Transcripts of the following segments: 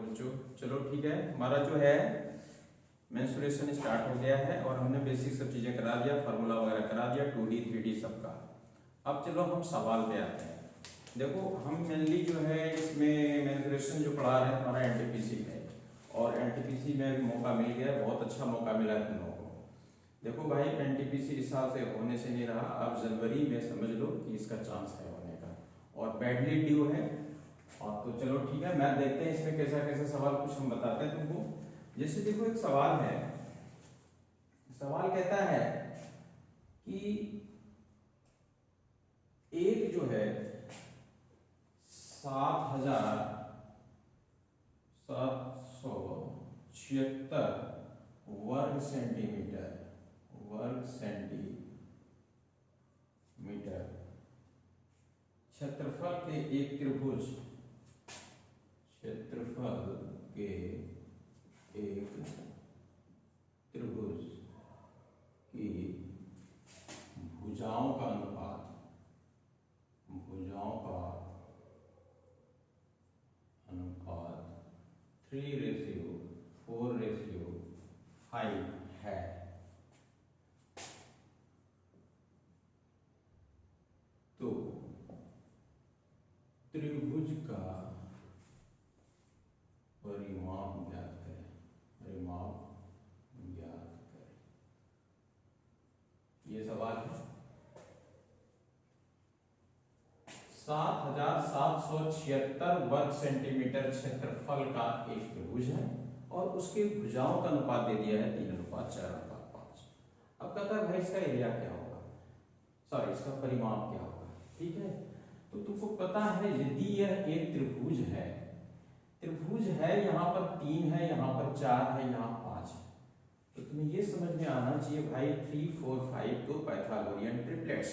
बच्चों, चलो ठीक है, हमारा जो है मेंस्ट्रुएशन स्टार्ट हो गया है और हमने बेसिक सब चीज़ें करा दिया, फार्मूला वगैरह करा दिया, 2D 3D सबका। अब चलो हम सवाल पे आते हैं। देखो हम मेनली जो है इसमें मेंस्ट्रुएशन जो पढ़ा रहे हैं हमारा एनटीपीसी में, और एनटीपीसी में मौका मिल गया, बहुत अच्छा मौका मिला है तुम लोगों को। देखो भाई एनटीपीसी इस साल से होने से नहीं रहा, अब जनवरी में समझ लो कि इसका चांस है होने का, और बैडली ड्यू है। और तो चलो ठीक है, मैं देखते हैं इसमें कैसा कैसा सवाल कुछ हम बताते हैं तुमको। जैसे देखो एक सवाल है, सवाल कहता है कि एक जो है 7,776 वर्ग सेंटीमीटर क्षेत्रफल के एक त्रिभुज की भुजाओं का अनुपात 3:4:5 है। तो त्रिभुज का परिमाप ज्ञात करें। ये सवाल है। 7,776 वर्ग सेंटीमीटर क्षेत्रफल का एक त्रिभुज है और उसके भुजाओं का अनुपात दे दिया है 3:4:5। अब कहता है भाई इसका एरिया क्या होगा, सॉरी इसका परिमाप क्या होगा। ठीक है, तो तुमको पता है यदि यह एक त्रिभुज है यहाँ पर 3 है, यहाँ पर 4 है, यहाँ 5 है, तो तुम्हें ये समझ में आना चाहिए भाई 3, 4, 5 तो पाइथागोरियन ट्रिपलेट्स।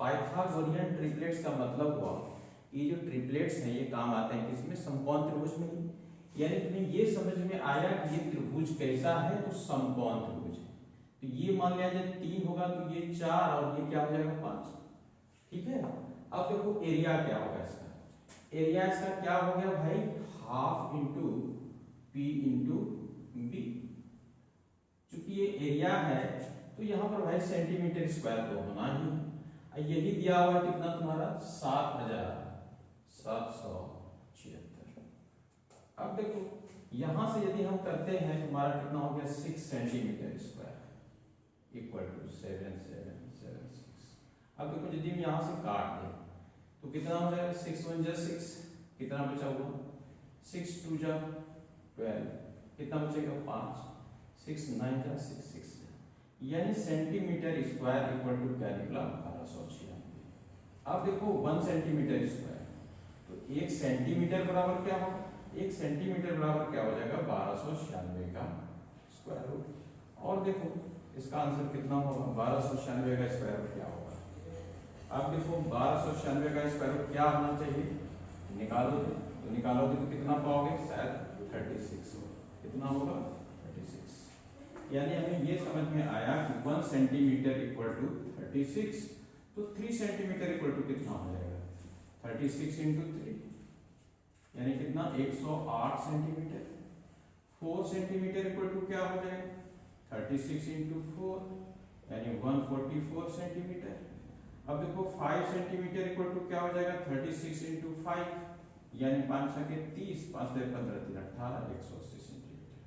पाइथागोरियन ट्रिपलेट्स का मतलब हुआ ये जो ट्रिपलेट्स हैं ये काम आते हैं किसमें, समकोण त्रिभुज में। यानी तुम्हें ये समझ में आया कि ये त्रिभुज कैसा है, तो समकोण त्रिभुज है। तो ये मान लिया जाए 3 होगा तो ये 4 और ये क्या हो जाएगा 5। ठीक है, अब देखो एरिया क्या होगा इसका। एरिया इसका क्या हो गया भाई, half into P into B. चूंकि ये एरिया है तो यहाँ पर भाई सेंटीमीटर स्क्वायर तो होना ही है। यही दिया हुआ है कितना तुम्हारा 7,776। अब देखो यहां से यदि हम करते हैं तुम्हारा कितना हो गया 6 सेंटीमीटर स्क्वायर इक्वल टू 7776। अब देखो यदि हम यहां से काट दें तो कितना हो जाएगा 6 1 जा 6, कितना बचा हुआ 6 2 जा 12, कितना बचेगा 5, 6 9 जा 6 6, यानी सेंटीमीटर स्क्वायर इक्वल टू क्या निकला 1296। अब देखो 1 सेंटीमीटर स्क्वायर, तो 1 सेंटीमीटर बराबर क्या होगा, 1 सेंटीमीटर बराबर क्या हो जाएगा 1296 का स्क्वायर रूट। और देखो इसका आंसर कितना होगा 1296 का स्क्वायर रूट क्या होगा। अब देखो 1296 का स्क्वायर रूट क्या होना चाहिए, निकालोगे तो कितना पाओगे, शायद 36 होगा। कितना होगा 36। यानी हमें ये समझ में आया कि 1 सेंटीमीटर इक्वल टू 36, तो 3 सेंटीमीटर इक्वल टू कितना हो जाएगा 36 इंटू 3, यानी कितना 108 सेंटीमीटर। 4 सेंटीमीटर इक्वल टू क्या हो जाएगा 36 इंटू 4, यानी 144 सेंटीमीटर। अब देखो 5 सेंटीमीटर इक्वल टू क्या हो जाएगा 36 इंटू 5, यानी 5 6 30, 5 3 15 3 18, 180 सेंटीमीटर।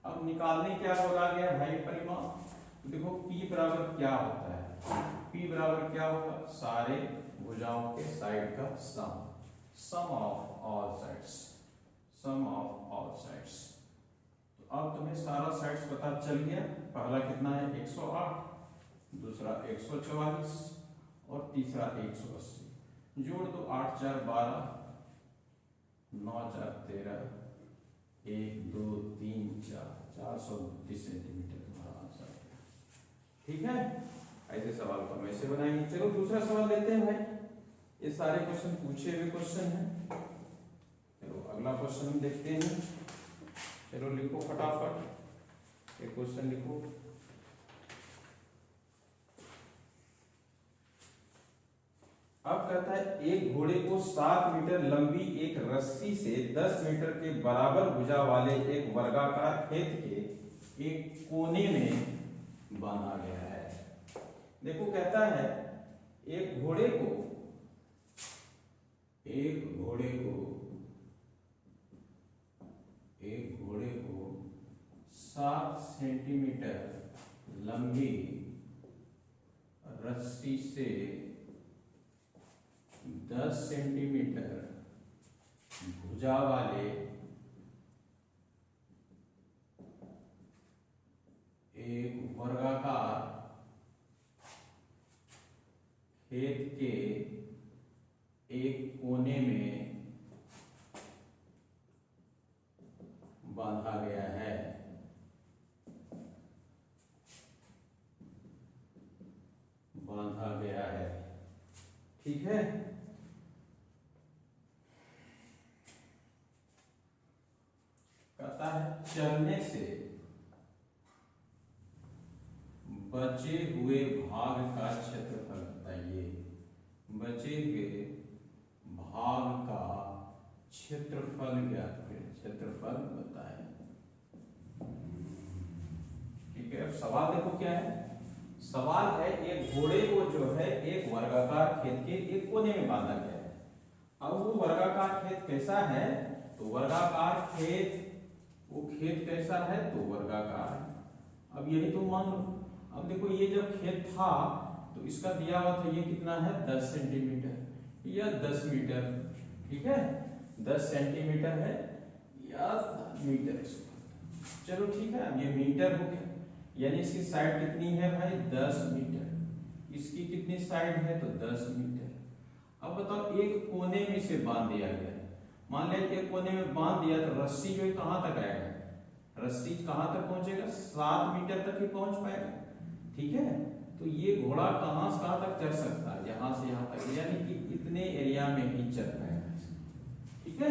अब निकालने क्या बोला गया भाई परिमाप। देखो P बराबर क्या होता है, P बराबर क्या होगा सारे भुजाओं के साइड का सम ऑफ ऑल साइड्स। तो अब तुम्हें सारा साइड्स पता चल गया। पहला कितना है 108, दूसरा 144 और तीसरा 180। जोड़ दो 8 4 12, 9 4 13, 1 2 3 4, 432 सेंटीमीटर तुम्हारा आंसर है। ठीक है, ऐसे सवाल को हम ऐसे बनाएंगे। चलो दूसरा सवाल लेते हैं भाई, ये सारे क्वेश्चन पूछे हुए क्वेश्चन हैं। चलो अगला क्वेश्चन हम देखते हैं। चलो लिखो फटाफट एक क्वेश्चन लिखो। अब कहता है एक घोड़े को 7 मीटर लंबी एक रस्सी से 10 मीटर के बराबर भुजा वाले एक वर्गाकार खेत के एक कोने में बांधा गया है। देखो कहता है एक घोड़े को 7 सेंटीमीटर लंबी रस्सी से 10 सेंटीमीटर भुजा वाले एक वर्गाकार खेत के एक कोने में बांधा गया है। ठीक है। कहता है चलने से बचे हुए भाग का क्षेत्रफल बताइए। बचे हुए भाग का क्षेत्रफल ज्ञात करें। क्षेत्रफल बताएं। ठीक है। अब सवाल देखो क्या है। सवाल है एक घोड़े को जो है एक वर्गाकार खेत के एक कोने में बांधा गया है। अब वो वर्गाकार खेत कैसा है, तो वर्गाकार खेत, वो खेत कैसा है तो वर्गाकार है। अब यही तुम मान लो। अब देखो ये जब खेत था तो इसका दिया हुआ था ये कितना है 10 सेंटीमीटर या 10 मीटर। ठीक है 10 सेंटीमीटर है या मीटर इसको। चलो ठीक है अब ये मीटर हो गया, यानी इसकी साइड कितनी है भाई 10 मीटर। इसकी कितनी साइड है तो 10 मीटर। अब बताओ एक कोने में इसे बांध दिया गया। मान लिया एक कोने में बांध दिया तो रस्सी जो है कहां तक आएगा, रस्सी कहां तक पहुंचेगा 7 मीटर तक ही पहुंच पाएगा। ठीक है तो ये घोड़ा कहां से कहां तक चल सकता है, यहां से यहां तक, यानी कि इतने एरिया में ही चल पाएगा। ठीक है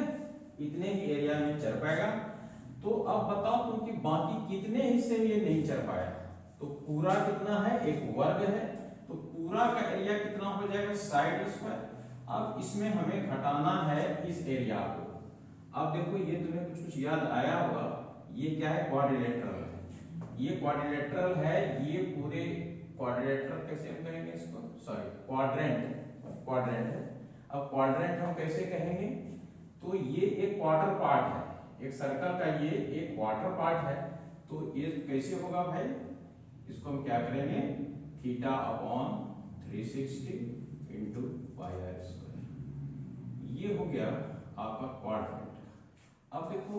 इतने ही एरिया में चल पाएगा। तो अब बताओ तुम कि बाकी कितने हिस्से में ये नहीं चल पाया। तो पूरा कितना है एक वर्ग है, तो पूरा का एरिया कितना हो जाएगा साइड स्क्वायर। अब इसमें हमें घटाना है इस एरिया को। अब देखो ये तुम्हें कुछ कुछ याद आया होगा, ये क्या है क्वाड्रिलेटरल है। ये क्वाड्रिलेटरल है, ये पूरे क्वाड्रिलेटरल कैसे हम कहेंगे इसको, सॉरी क्वाड्रेंट है। अब क्वाड्रेंट हम कैसे कहेंगे, तो ये एक क्वार्टर पार्ट है, एक सर्कल का ये एक क्वार्टर पार्ट है। तो ये कैसे होगा भाई, इसको हम क्या करेंगे theta upon 360 into pi R square. ये हो गया आपका क्वाड्रेंट। अब देखो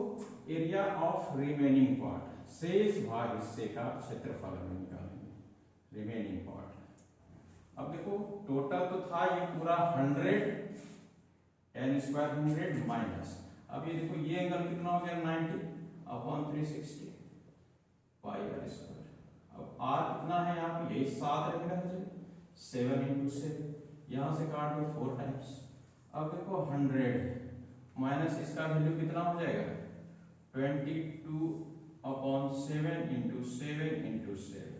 एरिया ऑफ रिमेनिंग पार्ट, शेष भाग हिस्से का क्षेत्रफल हम निकालेंगे रिमेनिंग पार्ट। अब देखो टोटल तो था ये पूरा 100 n स्क्वायर 100 माइनस, अब ये देखो ये एंगल कितना हो गया 90 अपॉन 360 पाई आर स्क्वायर। अब r कितना है यहाँ पे, यही 7 रहेगा 7 इंटू 7, यहाँ से काट दो 4 टाइम्स। अब देखो 100 माइनस इसका वैल्यू कितना हो जाएगा 22 अपॉन 7 इंटू 7 इंटू 7,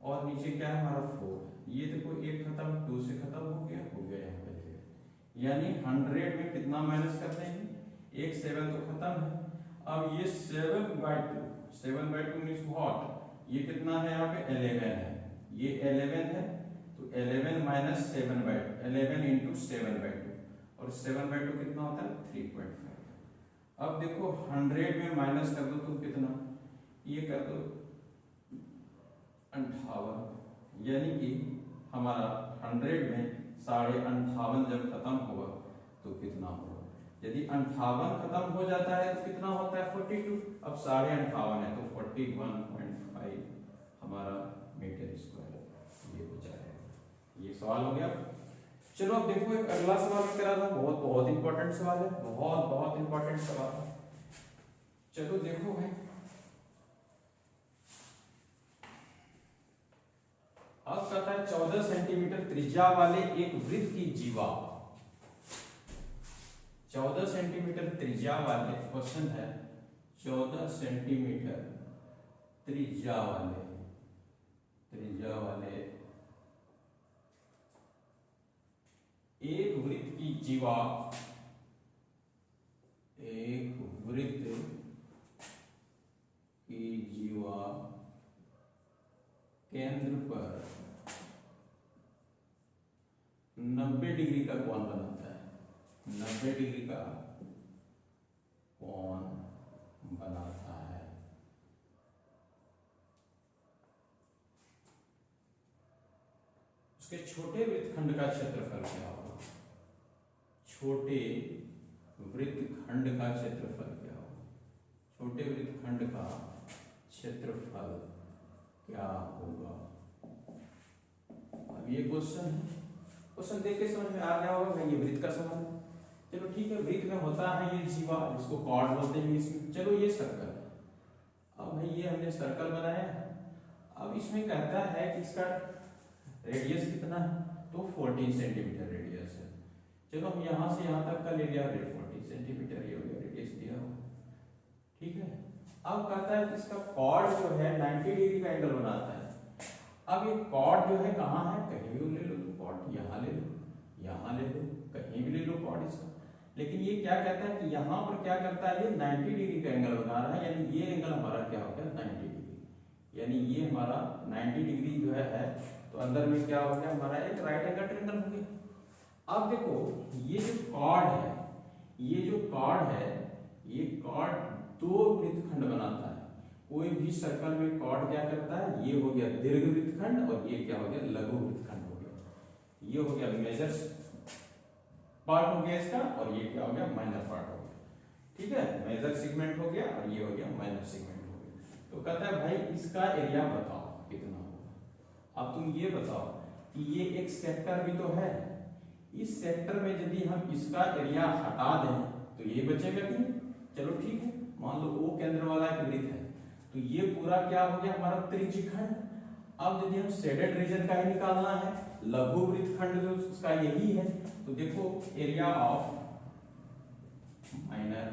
और नीचे क्या है हमारा 4। ये देखो एक खत्म 2 से खत्म हो गया यहाँ पे, यानी 100 में कितना माइनस कर देंगे, एक 7 तो खत्म है। अब ये 7/2 मीन्स व्हाट, ये कितना है यहाँ पे 11 है, ये 11 है, तो 11 माइनस 7/2 11 इंटू 7/2, और 7/2 कितना होता है 3.5। अब देखो 100 में माइनस कर दो तो कितना, ये कर दो 58, यानी कि हमारा 100 में 58.5 जब खत्म होगा तो कितना होगा, यदि 58 खत्म हो जाता है तो कितना होता है 42। अब 58.5 है तो 41.5 हमारा मीटर स्क्वायर ये हो जाएगा। ये सवाल हो गया। चलो अब देखो एक अगला सवाल करा था, बहुत इंपॉर्टेंट सवाल है, बहुत इंपॉर्टेंट सवाल है। चलो देखो भाई, अब कहता है 14 सेंटीमीटर त्रिज्या वाले एक वृत्त की जीवा, 14 सेंटीमीटर त्रिज्या वाले, क्वेश्चन है 14 सेंटीमीटर त्रिज्या वाले एक वृत्त की जीवा, एक वृत्त की जीवा केंद्र पर 90 डिग्री का कोण बनाता है, 90 डिग्री का कोण बनाता है। उसके छोटे वृत्तखंड का क्षेत्रफल क्या होगा, छोटे वृत्तखंड का क्षेत्रफल क्या होगा, छोटे वृत्तखंड का क्षेत्रफल क्या होगा। अब ये क्वेश्चन है, क्वेश्चन देख के समझ में आ गया होगा भाई ये वृत्त का सवाल है। चलो ठीक है, वृत्त में होता है ये जीवा जिसको कॉर्ड बोलते हैं इसमें। चलो ये सर्कल, अब भाई ये हमने सर्कल बनाया, अब इसमें कहता है कि इसका रेडियस कितना है, तो 14 सेंटीमीटर रेडियस है। चलो हम यहाँ से यहाँ तक का ले लिया, 14 सेंटीमीटर ये हो गया रेडियस दिया हुआ, ठीक है। अब कहता है कि इसका कॉर्ड जो है 90 डिग्री का एंगल बनाता है। अब ये कॉर्ड जो है कहाँ है, कहीं भी ले लो, कॉर्ड यहाँ ले लो, यहाँ ले लो, कहीं भी ले लो कॉर्ड इसका। लेकिन ये क्या कहता है कि यहाँ पर क्या करता है, ये 90 डिग्री का एंगल बना रहा है, यानी ये एंगल हमारा क्या हो गया 90 डिग्री, यानी ये हमारा 90 डिग्री जो है तो अंदर में क्या हो गया हमारा एक राइट एंगल ट्रायंगल हो गया। अब देखो ये जो कॉर्ड है, ये जो कॉर्ड है, ये कॉर्ड दो वृत्तखंड बनाता है। कोई भी सर्कल में कॉर्ड क्या करता है, ये हो गया दीर्घ वृत्तखंड और ये क्या हो गया लघु वृत्तखंड हो गया। ये हो गया मेजर पार्ट हो गया इसका, और ये क्या हो गया माइनर पार्ट हो गया, ठीक है। मेजर सेगमेंट हो गया और ये हो गया माइनर सेगमेंट हो गया। तो कहता है भाई इसका एरिया बताओ कितना होगा। अब तुम ये बताओ कि ये एक सेक्टर भी तो है, इस सेक्टर में यदि हम इसका एरिया हटा दें तो ये बचेगा कि नहीं। चलो ठीक है, मान लो O केंद्र वाला एक वृत्त है, तो ये पूरा क्या हो गया हमारा त्रिज्यखंड। अब यदि हम शेडेड रीजन का ही निकालना है, लघु वृत्तखंड जो उसका यही है, तो देखो एरिया ऑफ माइनर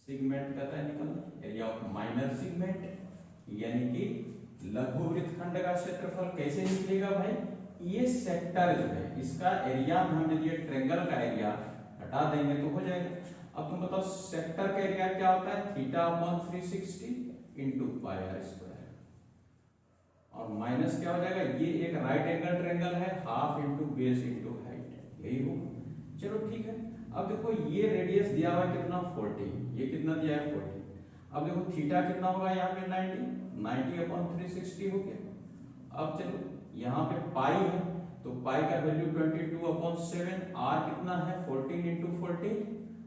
सेगमेंट कहता है निकलना, एरिया ऑफ माइनर सेगमेंट यानी कि लघु वृत्तखंड का क्षेत्रफल कैसे निकलेगा भाई, ये सेक्टर जो है इसका एरिया में हम यदि ट्रायंगल का एरिया हटा देंगे तो हो जाएगा। अब तुम बताओ सेक्टर का एरिया क्या होता है, θ/360 इंटू पाई r स्क्वायर, और माइनस क्या हो जाएगा, ये एक राइट एंगल ट्रायंगल है, half into base into height, यही होगा। चलो ठीक है, अब देखो ये रेडियस दिया हुआ है कितना 40, ये कितना दिया है 40। अब देखो थीटा कितना होगा यहाँ पे 90/360 हो गया। अब चलो यहाँ पे पाई है, तो पाई का वैल्यू 22/7, r कितना है 14 इंटू 40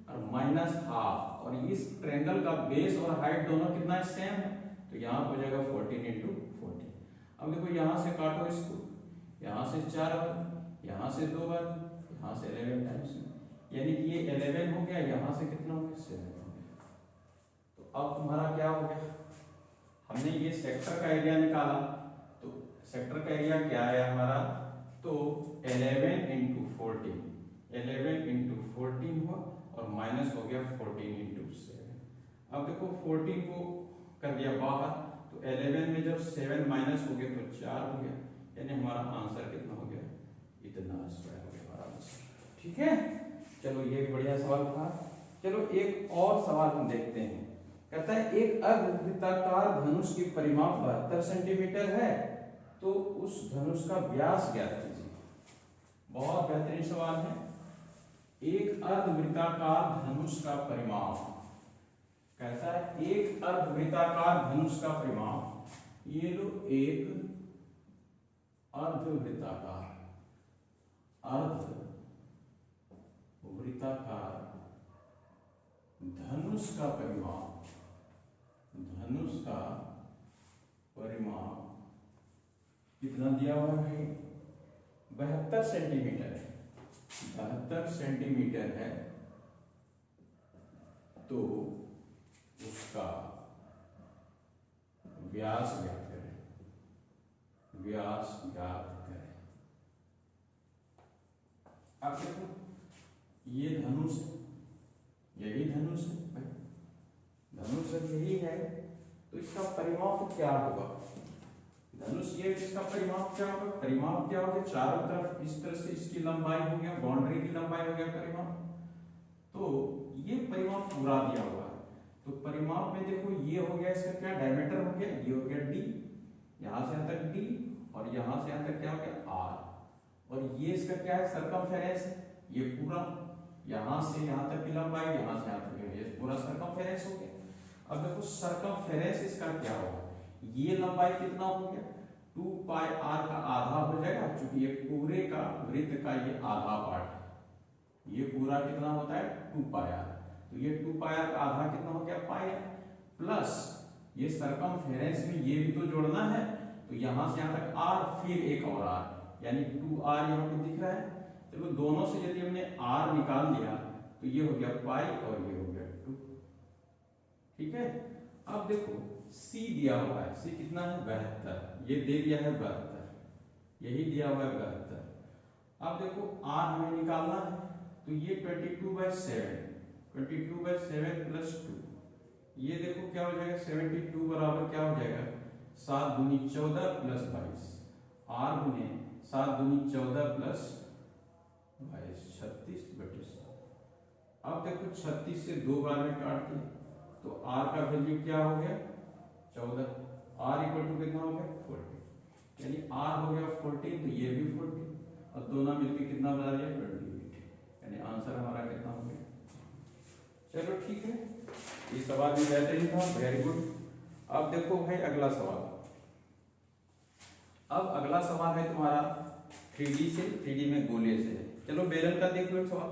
और माइनस हाफ, और इस ट्रायंगल का बेस और हाइट दोनों कितना है सेम है, तो यहाँ हो जाएगा 14 इंटू 40। अब देखो यहाँ से काटो इसको, यहाँ से 4 बार, यहाँ से 2 बार, यहाँ से 11 टाइम्स, यानी कि ये 11 हो गया, यहाँ से कितना हो गया 7 हो गया। तो अब तुम्हारा क्या हो गया, हमने ये सेक्टर का एरिया निकाला, तो सेक्टर का एरिया क्या है हमारा, तो 11 इंटू 14, 11 इंटू 14 हुआ और माइनस हो गया 14 इंटू 7। अब देखो 14 को कर दिया बाहर, तो 11 में जब 7 माइनस हो गया तो 4 हो गया, यानी हमारा आंसर कितना हो गया, इतना स्क्वायर हो गया हमारा आंसर, ठीक है। चलो ये भी बढ़िया सवाल था। चलो एक और सवाल हम देखते हैं, कहता है एक अर्धवृत्ताकार धनुष की परिमाप 72 सेंटीमीटर है, तो उस धनुष का व्यास ज्ञात कीजिए। बहुत बेहतरीन सवाल है। एक अर्धवृत्ताकार धनुष का परिमाप, कहता है एक अर्धवृत्ताकार धनुष का परिमाप, ये लो एक अर्धवृत्ताकार धनुष का परिमाप, धनुष का परिमाप कितना दिया हुआ है, 72 सेंटीमीटर है, 72 सेंटीमीटर है, तो उसका व्यास ज्ञात करें, व्यास ज्ञात करें। अब देखो ये धनुष है, यही धनुष है भाई, धनुष यही है, तो इसका परिमाप क्या होगा, धनुष ये इसका परिमाप क्या होगा? परिमाप क्या होगा? चारों तरफ इस तरह से इसकी लंबाई हो गया, बाउंड्री की लंबाई हो गया परिमाप। तो ये परिमाप पूरा दिया हुआ है, तो परिमाप में देखो ये हो गया इसका क्या डायमीटर हो गया, ये हो गया d, यहां से यहां तक d, और यहां से यहां तक क्या हो गया r, और ये इसका क्या है सर्कमफेरेंस, ये पूरा यहां से यहां तक की लंबाई, यहां से यहां तक ये पूरा सर्कमफेरेंस हो गया। अब देखो सर्कमफेरेंस इसका क्या होगा, ये लंबाई कितना हो गया 2 पाई r का आधा हो जाएगा, क्योंकि ये पूरे का वृत्त का ये आधा पार्ट है, ये पूरा कितना होता है 2 पाई r, तो ये 2 पाई r का आधा कितना हो गया पाई r, प्लस ये सर्कमफेरेंस में ये भी तो जोड़ना है, तो यहां से यहां तक r फिर एक और r, यानी 2r यहाँ पे दिख रहा है। चलो दोनों से यदि हमने r निकाल लिया तो ये हो गया पाई और ये हो गया 2, ठीक है। अब देखो c दिया हुआ है, c कितना है 72, ये दे दिया है 72, यही दिया हुआ है 72। अब देखो r हमें निकालना है, तो ये 22/7, 22/7 प्लस 2, ये देखो क्या हो जाएगा 72 बराबर क्या हो जाएगा 7 दूनी 14 प्लस 22, r गुने 7 दूनी 14 प्लस 22 36/7। अब देखो 36 से 2 बार में काट दिया तो r का वैल्यू क्या हो गया 14, r इक्वल टू कितना हो गया 40, यानी r हो गया 40, तो ये भी 40, और दोनों मिलकर कितना बना दिया 28, यानी आंसर हमारा कितना हो गया। चलो ठीक है, ये सवाल भी बेहतरीन था, वेरी गुड। अब देखो भाई अगला सवाल, अब अगला सवाल है तुम्हारा 3D से, 3D में गोले से। चलो बेलन का देख लो सवाल।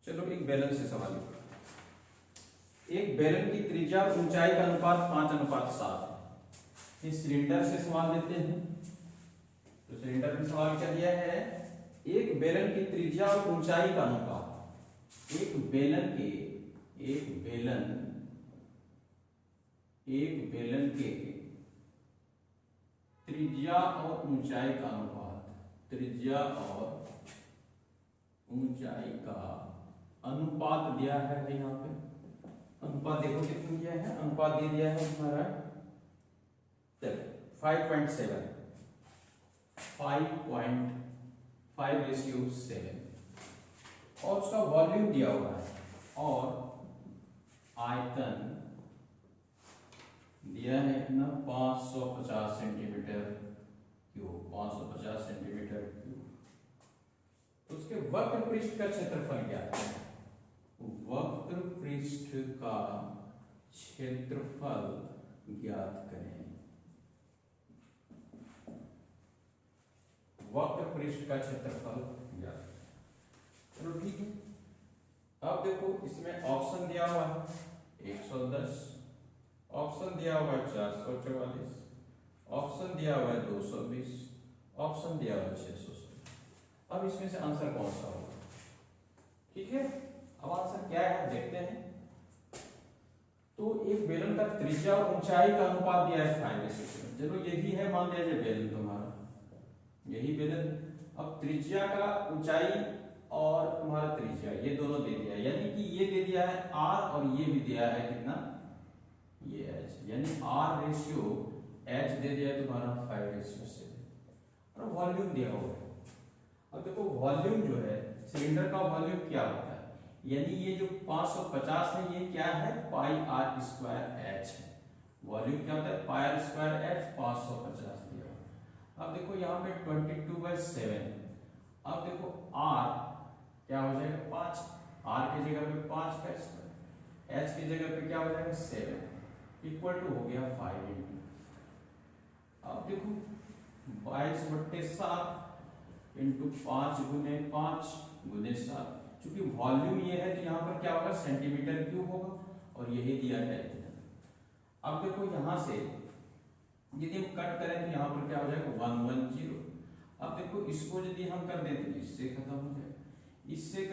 चलो एक बेलन से सवाल लिखो। एक बेलन की त्रिज्या और ऊंचाई का अनुपात 5:7 है। इस सिलेंडर से सवाल देते हैं, तो सिलेंडर में सवाल क्या दिया है, एक बेलन की त्रिज्या और ऊंचाई का अनुपात, एक बेलन के त्रिज्या और ऊंचाई का अनुपात, त्रिज्या और ऊंचाई का अनुपात दिया है भाई, यहाँ पे अनुपात देखो कितना दिया है, अनुपात दे दिया है हमारा 5.7, 5.5:7, और उसका वॉल्यूम दिया हुआ है, और आयतन दिया है कितना 550 सेंटीमीटर क्यूब, 550 सेंटीमीटर क्यूब। उसके वक्र पृष्ठ का क्षेत्रफल क्या है, वक्र पृष्ठ का क्षेत्रफल ज्ञात करें, वक्र पृष्ठ का क्षेत्रफल ज्ञात। चलो ठीक है, अब देखो इसमें ऑप्शन दिया हुआ है 110, ऑप्शन दिया हुआ है 444, ऑप्शन दिया हुआ है 220, ऑप्शन दिया हुआ है 600। अब इसमें से आंसर कौन सा होगा, ठीक है। अब आंसर क्या है देखते हैं। तो एक बेलन का त्रिज्या और ऊंचाई का अनुपात दिया है 5:7, चलो यही है, मान लिया जाए बेलन तुम्हारा, यही बेलन। अब त्रिज्या का ऊंचाई और तुम्हारा त्रिज्या ये दोनों दे दिया, यानी कि ये दे दिया है r और ये भी दिया है कितना ये h, यानी r रेशियो h दे दिया है तुम्हारा 5:7, और वॉल्यूम दिया हुआ है। अब देखो वॉल्यूम जो है सिलेंडर का वॉल्यूम क्या होता है, यानी ये जो 550 है ये क्या है पाई r स्क्वायर h है, वॉल्यूम क्या होता है पाई r स्क्वायर h 550 दिया। अब देखो यहाँ पे 22/7, अब देखो r क्या हो जाएगा 5, r की जगह पे 5 का स्क्वायर, h की जगह पे क्या हो जाएगा 7, इक्वल टू हो गया 5 इंटू, अब देखो 22/7 इंटू 5 गुने 5 गुने 7, क्योंकि वॉल्यूम ये है तो यहाँ पर क्या होगा सेंटीमीटर क्यूब होगा, और यही दिया है इतना। अब देखो यहाँ से यदि हम कट करें तो यहाँ पर क्या हो जाएगा 110। अब देखो इसको यदि हम कर दें तो इससे खत्म हो जाए, इससे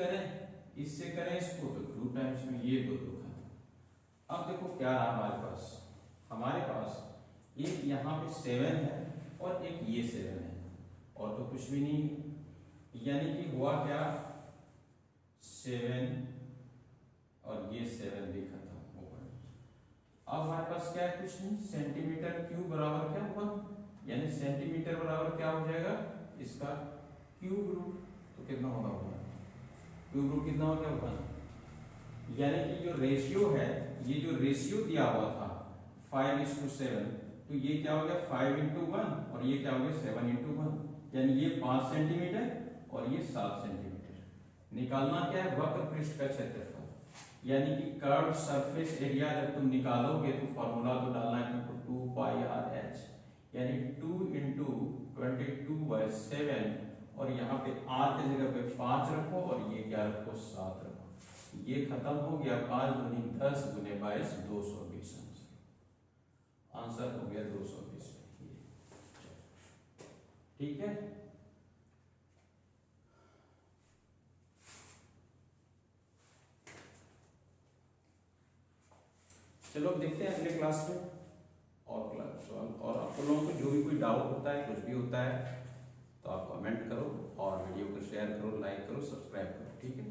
करें इसको तो 2 टाइम्स में ये दो खत्म। अब देखो क्या रहा हमारे पास एक यहाँ पे 7 है और एक ये 7 है, और तो कुछ भी नहीं है। यानी कि हुआ क्या, 7 और ये 7 भी खत्म हो गया। अब हमारे पास क्या है, कुछ नहीं, सेंटीमीटर क्यूब बराबर क्या होगा, यानी सेंटीमीटर बराबर क्या हो जाएगा, इसका क्यूब रूट। तो कितना होगा, क्यूब रूट कितना हो गया होगा, यानी कि जो रेशियो है, ये जो रेशियो दिया हुआ था 5:7, तो ये क्या हो गया 5:1 और ये क्या हो गया 7:1, यानी ये 5 सेंटीमीटर और ये 7 सेंटीमीटर। निकालना क्या है, वक्र पृष्ठ का क्षेत्रफल, यानी कि कर्व सरफेस एरिया जब तुम निकालोगे तो फॉर्मूला तो डालना है तुमको 2πr/h, यानी 2 × 22/7 और यहाँ पे r की जगह पे 5 रखो और ये क्या रखो 7 रखो। ये खत्म हो गया, 5 दूनी 10 गुने 22 220 आंसर हो गया 220। ठीक है, चलो अब देखते हैं अगले क्लास में और क्लास सवाल। और आप लोगों को जो भी कोई डाउट होता है, कुछ भी होता है, तो आप कमेंट करो और वीडियो को शेयर करो, लाइक करो, सब्सक्राइब करो। ठीक है।